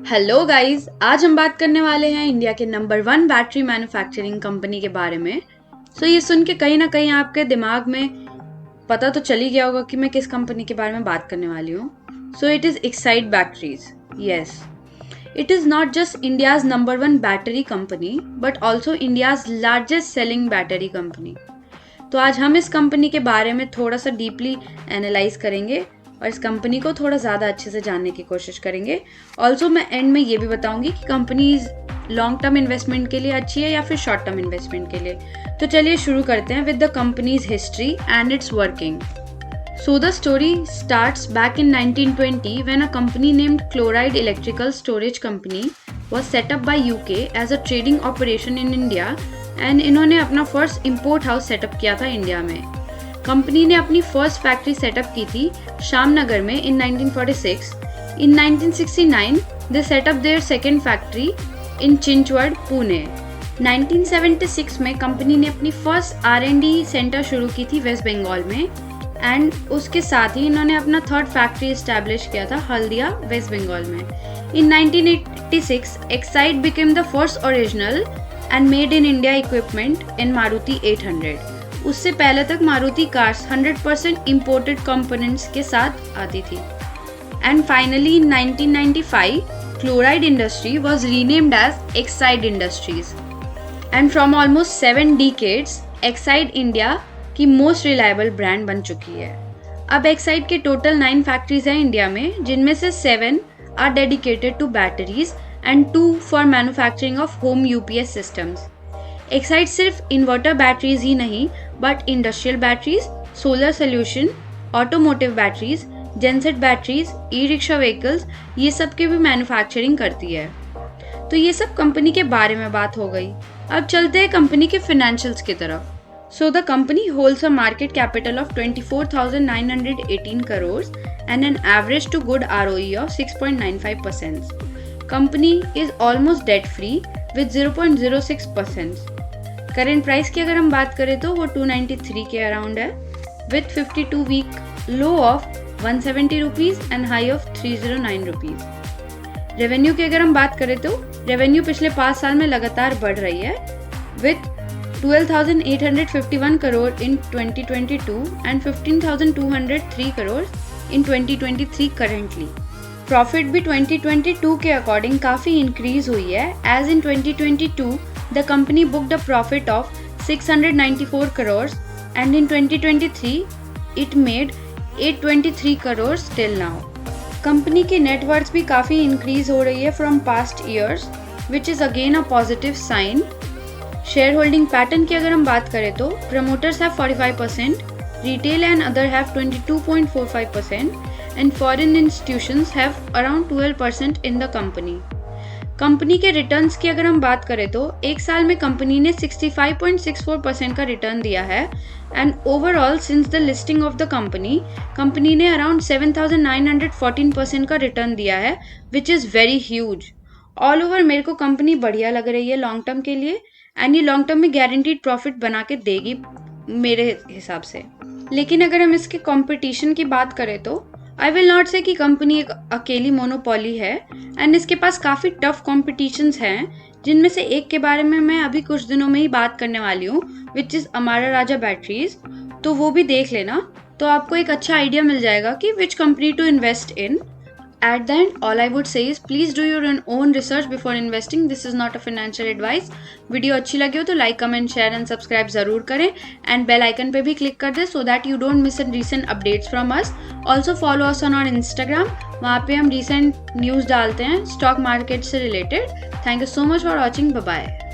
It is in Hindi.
हेलो गाइस, आज हम बात करने वाले हैं इंडिया के नंबर 1 बैटरी मैन्युफैक्चरिंग कंपनी के बारे में। ये सुन के कहीं ना कहीं आपके दिमाग में पता तो चल ही गया होगा कि मैं किस कंपनी के बारे में बात करने वाली हूँ। It is Exide batteries. Yes, it is not just India's number 1 battery company but also India's largest selling battery company. तो आज हम इस कंपनी के बारे में थोड़ा सा डीपली एनालाइज करेंगे और इस कंपनी को थोड़ा ज़्यादा अच्छे से जानने की कोशिश करेंगे। ऑल्सो मैं एंड में ये भी बताऊंगी कि कंपनी लॉन्ग टर्म इन्वेस्टमेंट के लिए अच्छी है या फिर शॉर्ट टर्म इन्वेस्टमेंट के लिए। तो चलिए शुरू करते हैं with the companies history and it's working. So the story starts back in 1920 when a company named Chloride Electrical Storage Company was set up by UK as a trading operation in India and इन्होंने अपना फर्स्ट इम्पोर्ट हाउस सेटअप किया था इंडिया में। कंपनी ने अपनी फर्स्ट फैक्ट्री सेटअप की थी श्यामनगर में in 1946। In 1969 they setup their second factory in Chinchwad, Pune. 1976 में कंपनी ने अपनी फर्स्ट R&D सेंटर शुरू की थी वेस्ट बंगाल में एंड उसके साथ ही इन्होंने अपना थर्ड फैक्ट्री एस्टैब्लिश किया था हल्दिया, वेस्ट बंगाल में। In 1986 Exide became the first original and made in India equipment in Maruti 800। उससे पहले तक मारुति कार्स 100% इम्पोर्टेड कंपोनेंट्स के साथ आती थी। And finally in 1995 chloride industry was renamed as Exide Industries and from almost 7 decades Exide India की मोस्ट रिलायबल ब्रांड बन चुकी है। अब एक्साइड के टोटल 9 फैक्ट्रीज हैं इंडिया में, जिनमें से 7 are dedicated to batteries and 2 for manufacturing of home UPS systems. Exide सिर्फ इन्वर्टर बैटरीज ही नहीं but industrial batteries, solar solution, automotive batteries, genset batteries, e rickshaw vehicles, ये सब की भी मैन्युफैक्चरिंग करती है। तो ये सब कंपनी के बारे में बात हो गई। अब चलते हैं कंपनी के फाइनेंशियल्स की तरफ। So the company holds a market capital of 24,918 crores and an average to good ROE of 6.95%. Company is almost debt free with 0.06%. Current price की अगर हम बात करें तो वो 293 के अराउंड है with 52 week low of 170 rupees and high of 309 rupees. Revenue की अगर हम बात करें तो रेवेन्यू पिछले 5 साल में लगातार बढ़ रही है with 12,851 crore in 2022 and 15,203 crore in 2023 currently. Profit भी 2022 के अकॉर्डिंग काफ़ी इंक्रीज हुई है as in 2022 the company booked a profit of 694 crores and in 2023 it made 823 crores till now. कंपनी की नेटवर्थ भी काफ़ी इंक्रीज हो रही है from past years which is again a positive sign. Share holding pattern की अगर हम बात करें तो promoters have 45%, retail and other have 22.45% and foreign institutions have around 12% in the company. Company के रिटर्न्स की अगर हम बात करें तो एक साल में कंपनी ने 65.64% का रिटर्न दिया है and overall since the listing of the company ने अराउंड 7,914% का रिटर्न दिया है which is very huge. All over मेरे को कंपनी बढ़िया लग रही है लॉन्ग टर्म के लिए एंड ये लॉन्ग टर्म में गारंटीड प्रॉफिट बना के देगी मेरे हिसाब से। लेकिन अगर हम इसके कंपटीशन की बात करें तो आई विल नॉट से कि कंपनी एक अकेली मोनोपोली है एंड इसके पास काफ़ी टफ कॉम्पिटिशन्स हैं, जिनमें से एक के बारे में मैं अभी कुछ दिनों में ही बात करने वाली हूँ which is Amara Raja batteries. तो वो भी देख लेना, तो आपको एक अच्छा आइडिया मिल जाएगा कि which company to invest in. At the end, all I would say is please do your own research before investing. This is not a financial advice. Video अच्छी लगी हो तो like, comment, share and subscribe जरूर करें एंड बेल आइकन पे भी क्लिक कर दें so that you don't miss recent updates from us. Also follow us on Instagram, वहाँ पे हम रिसेंट न्यूज़ डालते हैं स्टॉक मार्केट से related. Thank you so much for watching, bye bye.